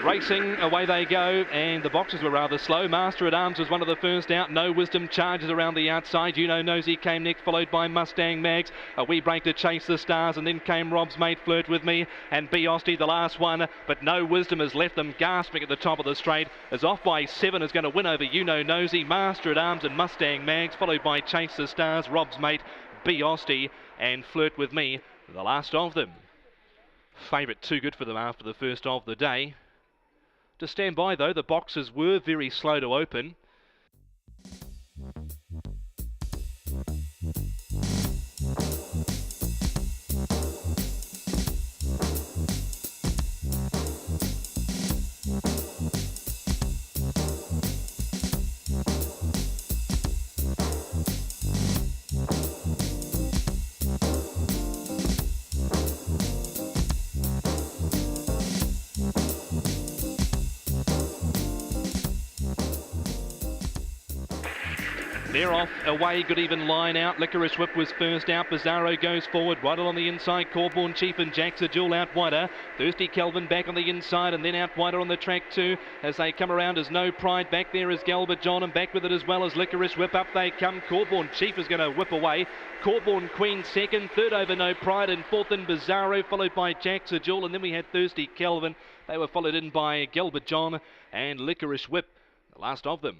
Racing, away they go, and the boxes were rather slow. Master at Arms was one of the first out. No Wisdom charges around the outside. You Know Nosy came next, followed by Mustang Mags. A wee break to Chase the Stars, and then came Rob's Mate Flirt With Me, and Beosty the last one. But No Wisdom has left them gasping at the top of the straight. Is off by 7, is going to win over You Know Nosy, Master at Arms and Mustang Mags, followed by Chase the Stars, Rob's Mate, Beosty and Flirt With Me, the last of them. Favourite too good for them after the first of the day. To stand by though, the boxes were very slow to open. They're off, away, good even line out. Licorice Whip was first out. Bizarro goes forward, right on the inside. Corborn Chief and Jack's a duel out wider. Thirsty Kelvin back on the inside and then out wider on the track too. As they come around as No Pride. Back there is Galbert John and back with it as well as Licorice Whip. Up they come. Corborn Chief is going to whip away. Corborn Queen second, third over No Pride and fourth in Bizarro, followed by Jack's a duel. And then we had Thirsty Kelvin. They were followed in by Galbert John and Licorice Whip, the last of them.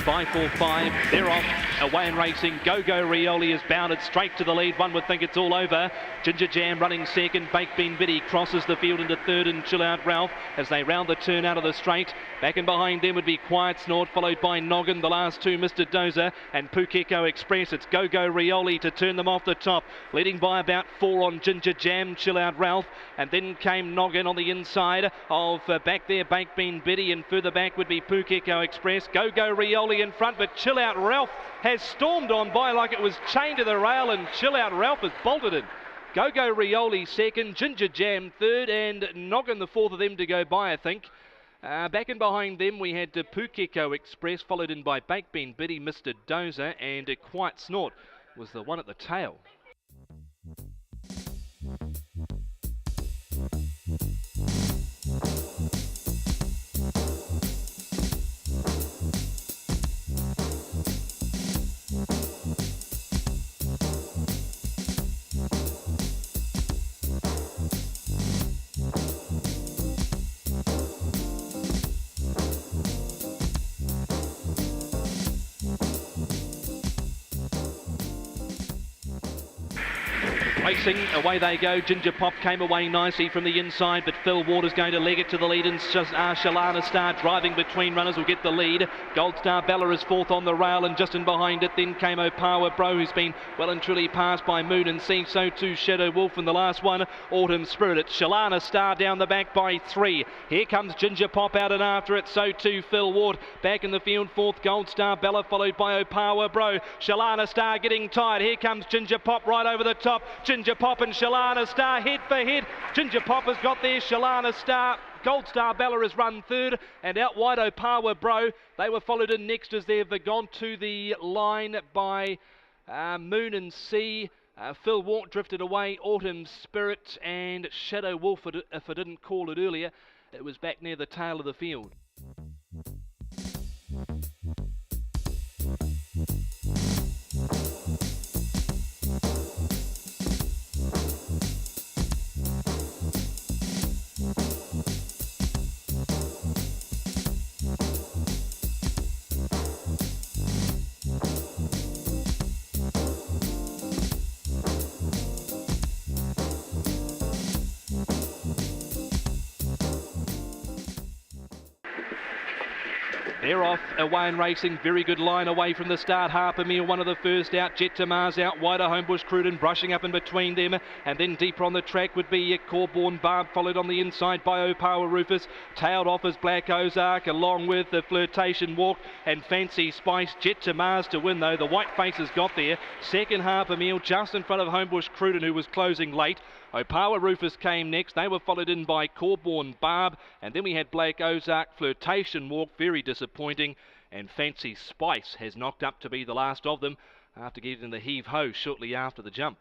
Five, 4, 5, they're off, away and racing. Go-Go Rioli is bounded straight to the lead. One would think it's all over. Ginger Jam running second. Baked Bean Biddy crosses the field into third and Chill Out Ralph as they round the turn out of the straight. Back and behind them would be Quiet Snort, followed by Noggin, the last two, Mr. Dozer and Pukeko Express. It's Go-Go Rioli to turn them off the top, leading by about 4 on Ginger Jam, Chill Out Ralph, and then came Noggin on the inside of back there, Baked Bean Biddy, and further back would be Pukeko Express. Go-Go Rioli in front, but Chill Out Ralph has stormed on by like it was chained to the rail, and Chill Out Ralph has bolted in. Go-Go Rioli second, Ginger Jam third, and Noggin the fourth of them to go by, I think. Back and behind them we had Pukeko Express, followed in by Baked Bean Biddy, Mr. Dozer, and Quiet Snort was the one at the tail. Racing, away they go. Ginger Pop came away nicely from the inside, but Phil Waters going to leg it to the lead, and Shalana Star driving between runners will get the lead. Gold Star Bella is fourth on the rail, and just in behind it then came Opawa Bro, who's been well and truly passed by Moon and Sea. So too Shadow Wolf, and the last one, Autumn Spirit. It's Shalana Star down the back by 3. Here comes Ginger Pop out and after it. So too Phil Ward back in the field, fourth Gold Star Bella, followed by Opawa Bro. Shalana Star getting tired. Here comes Ginger Pop right over the top. Ginger Pop and Shalana Star head for head. Ginger Pop has got there. Shalana Star, Gold Star Bella has run third, and out wide Opawa Bro. They were followed in next as they've gone to the line by Moon and Sea. Phil Wart drifted away. Autumn Spirit and Shadow Wolf, if I didn't call it earlier, it was back near the tail of the field. They're off away and racing. Very good line away from the start. Harper Meal, one of the first out. Jet to Mars out wider. Homebush Cruden brushing up in between them. And then deeper on the track would be Corborn Barb, followed on the inside by Opawa Rufus. Tailed off as Black Ozark, along with the Flirtation Walk and Fancy Spice. Jet to Mars to win, though. The white faces got there. Second, Harper Meal, just in front of Homebush Cruden, who was closing late. Opawa Rufus came next. They were followed in by Corborn Barb, and then we had Black Ozark. Flirtation Walk, very disappointing, and Fancy Spice has knocked up to be the last of them after getting the heave-ho shortly after the jump.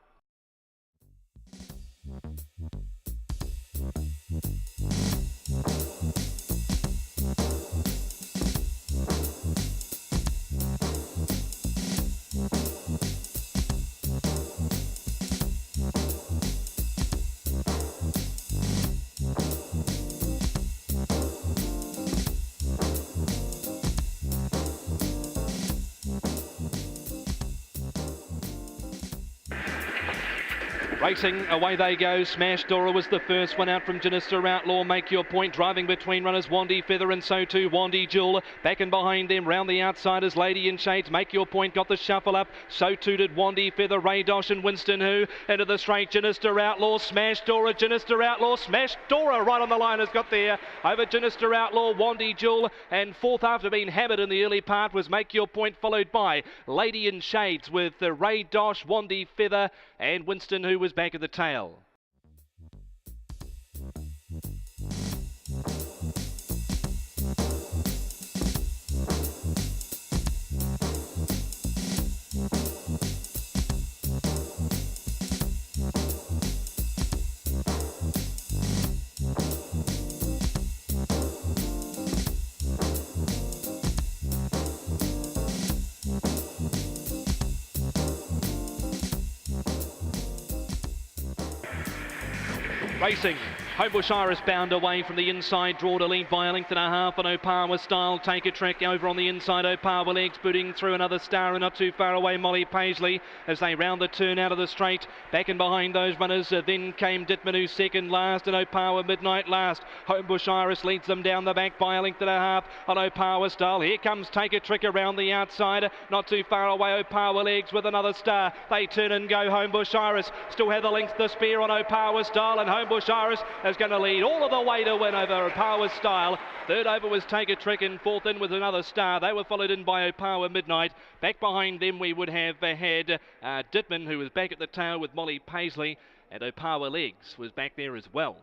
Racing, away they go. Smash Dora was the first one out from Janister Outlaw. Make Your Point, driving between runners Wandy Feather and so too Wandy Jewel. Back and behind them, round the outside is Lady in Shades. Make Your Point got the shuffle up. So too did Wandy Feather, Ray Dosh and Winston Who. Into the straight, Janister Outlaw, Smash Dora, Janister Outlaw, Smash Dora right on the line has got there. Over Janister Outlaw, Wandy Jewel, and fourth after being hammered in the early part was Make Your Point, followed by Lady in Shades with Ray Dosh, Wandy Feather and Winston Who was back at the tail. Racing, Homebush Iris bound away from the inside, draw to lead by a length and a half, and Opawa Style take a trek over on the inside. Opawa Legs booting through another star, and not too far away Molly Paisley as they round the turn out of the straight. Back and behind those runners, then came Ditmanu second last, and Opawa Midnight last. Homebush Iris leads them down the back by a length and a half on Opawa Style. Here comes Take a Trick around the outside, not too far away Opawa Legs with another star. They turn and go. Homebush Iris still have the length to spare on Opawa Style, and Homebush Iris is going to lead all of the way to win over Opawa Style. Third over was Take a Trick, and fourth in with another star. They were followed in by Opawa Midnight. Back behind them we would have had Ditman, who was back at the tail with Molly Paisley, and Opawa Legs was back there as well.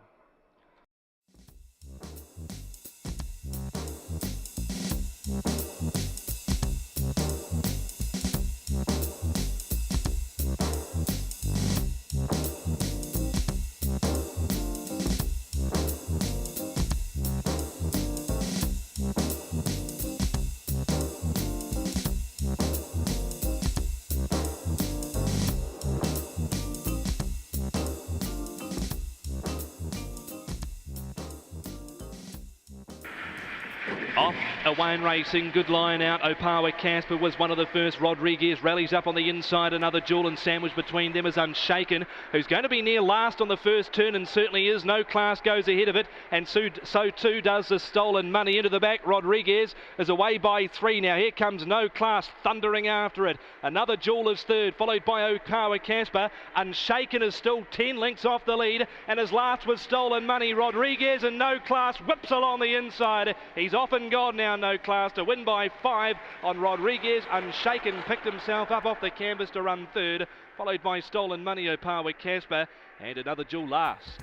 Off away and racing, good line out. Opawa Casper was one of the first. Rodriguez rallies up on the inside. Another jewel and sandwich between them is Unshaken, who's going to be near last on the first turn, and certainly is. No Class goes ahead of it, and so too does the Stolen Money. Into the back, Rodriguez is away by 3 now. Here comes No Class thundering after it. Another jewel is third, followed by Opawa Casper. Unshaken is still 10 lengths off the lead, and his last was Stolen Money. Rodriguez and No Class whips along the inside. He's off and gone now, No Class, to win by 5 on Rodriguez. Unshaken picked himself up off the canvas to run third, followed by Stolen Money, Opawa Casper, and another jewel last.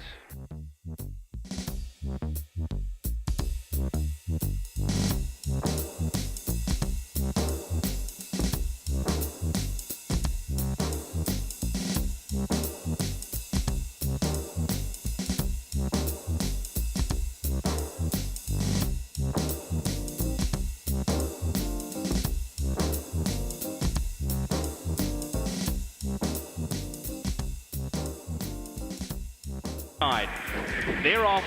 They're off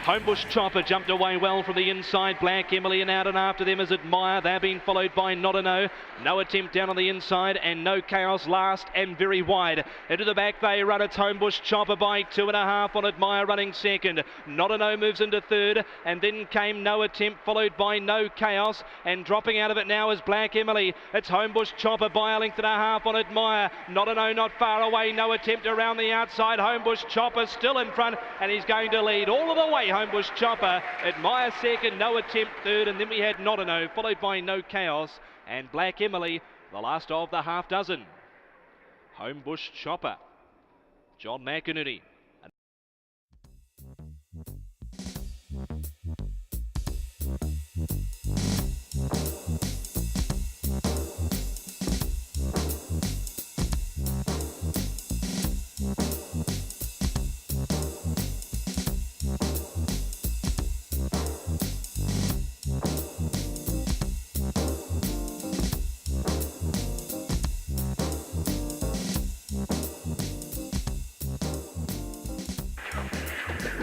Homebush Chopper jumped away well from the inside. Black Emily and out and after them is Admire. They're being followed by Not a No. No attempt down on the inside and No Chaos last and very wide. Into the back they run. It's Homebush Chopper by 2.5 on Admire running second. Not a No moves into third and then came No Attempt followed by No Chaos, and dropping out of it now is Black Emily. It's Homebush Chopper by 1.5 on Admire. Not a No not far away. No Attempt around the outside. Homebush Chopper still in front and he's going to lead all of the way. Homebush Chopper, Admire second, No Attempt third, and then we had Not a No followed by No Chaos and Black Emily, the last of the half dozen. Homebush Chopper, John McInerney.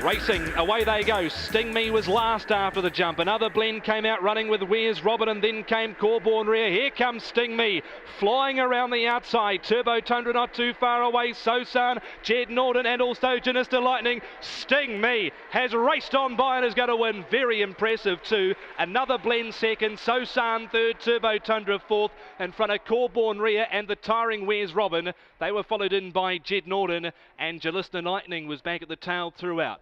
Racing, away they go. Sting Me was last after the jump. Another blend came out running with Where's Robin, and then came Corborn Rear. Here comes Sting Me, flying around the outside. Turbo Tundra not too far away. Sosan, Jed Norton, and also Janista Lightning. Sting Me has raced on by and is going to win. Very impressive too. Another blend second. Sosan third. Turbo Tundra fourth. In front of Corborn Rear and the tiring Where's Robin. They were followed in by Jed Norton, and Janista Lightning was back at the tail throughout.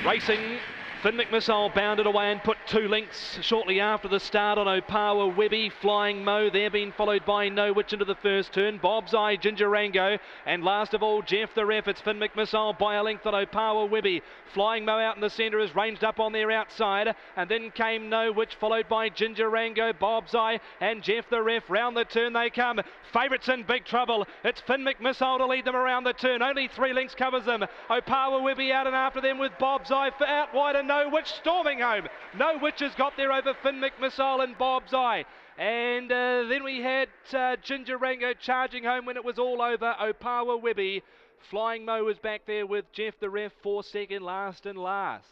Racing, Finn McMissile bounded away and put 2 lengths shortly after the start on Opawa Webby. Flying Mo, they're being followed by No Witch into the first turn. Bob's Eye, Ginger Rango, and last of all, Jeff the Ref. It's Finn McMissile by a length on Opawa Webby. Flying Mo out in the centre is ranged up on their outside, and then came No Witch, followed by Ginger Rango, Bob's Eye, and Jeff the Ref. Round the turn they come. Favourites in big trouble. It's Finn McMissile to lead them around the turn. Only 3 lengths covers them. Opawa Webby out and after them with Bob's Eye for out wide, and No Witch storming home. No Witch has got there over Finn McMissile and Bob's Eye. And then we had Ginger Rango charging home when it was all over. Opawa Webby. Flying Mo was back there with Jeff the Ref for second, last and last.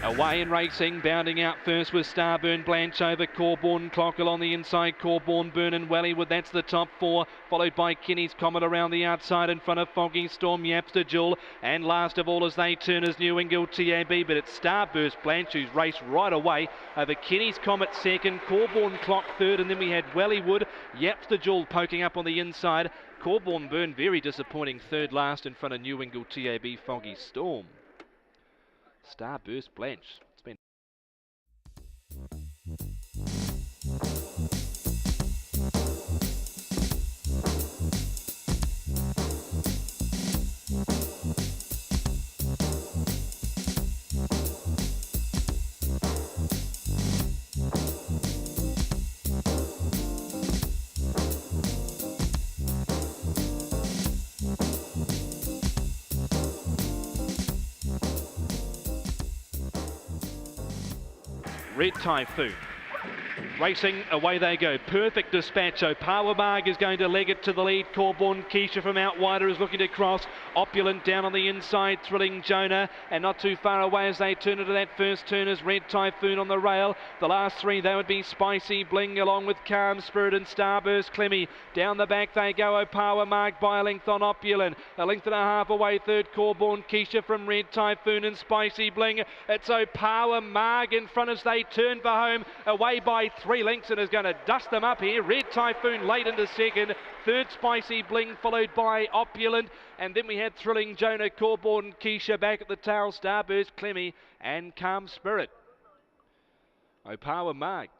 Away in racing, bounding out first with Starburn Blanche over Corborn Clockle on the inside. Corborn Burn and Wellywood, that's the top 4, followed by Kenny's Comet around the outside in front of Foggy Storm, Yapster Jewel, and last of all as they turn is New England TAB, but it's Starburst Blanche who's raced right away over Kenny's Comet second, Corborn Clock third, and then we had Wellywood, Yapster Jewel poking up on the inside. Corborn Burn very disappointing third last in front of New England TAB, Foggy Storm. Starburst Blanche. It's been Red Typhoon. Racing, away they go. Perfect Dispatch. Opawa Marg is going to leg it to the lead. Corborn Keisha from out wider is looking to cross. Opulent down on the inside, Thrilling Jonah, and not too far away as they turn into that first turn is Red Typhoon on the rail. The last three, they would be Spicy Bling along with Calm Spirit and Starburst Clemmy. Down the back they go, Opawa Mark by a length on Opulent. A length and a half away, third Corborn Keisha from Red Typhoon and Spicy Bling. It's Opawa Mark in front as they turn for home, away by 3 lengths and is going to dust them up here. Red Typhoon late into second, third Spicy Bling followed by Opulent, and then we had Thrilling Jonah, Corborn Keisha back at the tail, Starburst Clemmy and Calm Spirit. Opawa Mark.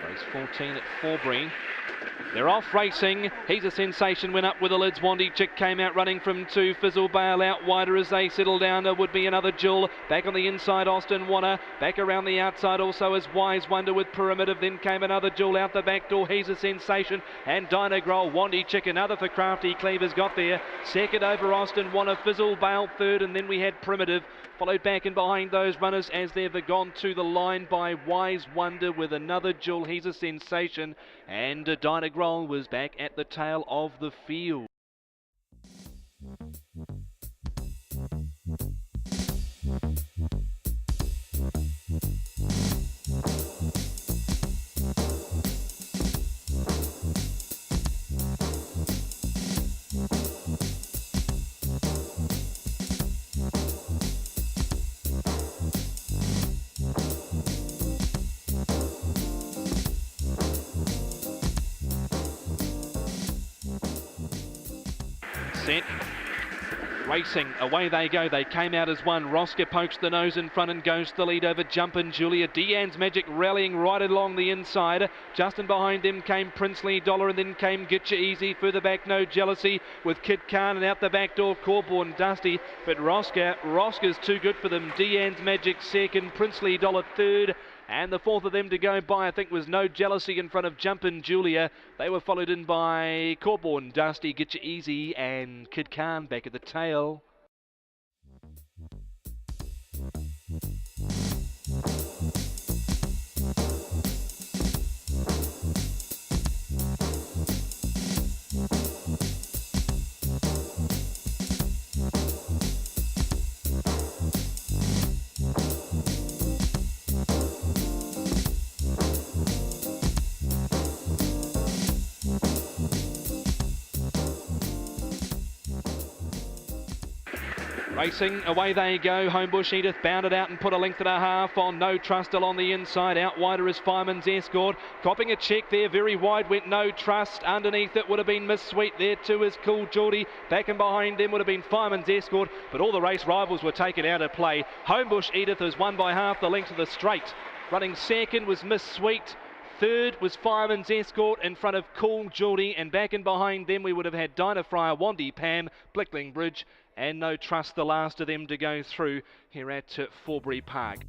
Race 14 at Forbury. They're off racing. He's a Sensation, went up with the lids. Wandy Chick came out running from 2. Fizzle Bale out wider as they settle down. There would be another Jewel. Back on the inside, Austin Wanna. Back around the outside also as Wise Wonder with Primitive. Then came another Jewel out the back door. He's a Sensation. And Dynagrol, Wandy Chick, another for Crafty Cleavers got there. Second over Austin Wanna. Fizzle Bale third. And then we had Primitive. Followed back and behind those runners as they've gone to the line by Wise Wonder with another Jewel. He's a Sensation. And Dynagrol was back at the tail of the field. Set. Racing, away they go. They came out as one. Rosca pokes the nose in front and goes to the lead over Jumpin' Julia. Deanne's Magic rallying right along the inside. Just in behind them came Princely Dollar, and then came Getcha Easy. Further back, No Jealousy with Kid Khan, and out the back door, Corborn Dusty. But Rosca's too good for them. Deanne's Magic second, Princely Dollar third. And the fourth of them to go by, I think, was No Jealousy in front of Jumpin' Julia. They were followed in by Corborn, Dusty, Getcha Easy, and Kid Khan back at the tail. Racing, away they go. Homebush Edith bounded out and put a length and a half on No Trust on the inside. Out wider is Fireman's Escort. Copping a check there, very wide went No Trust. Underneath it would have been Miss Sweet. There too is Cool Geordie. Back and behind them would have been Fireman's Escort. But all the race rivals were taken out of play. Homebush Edith has won by half the length of the straight. Running second was Miss Sweet. Third was Fireman's Escort in front of Cool Geordie, and back and behind them we would have had Dinah Fryer, Wandy Pam, Blickling Bridge, and No Trust, the last of them to go through here at Forbury Park.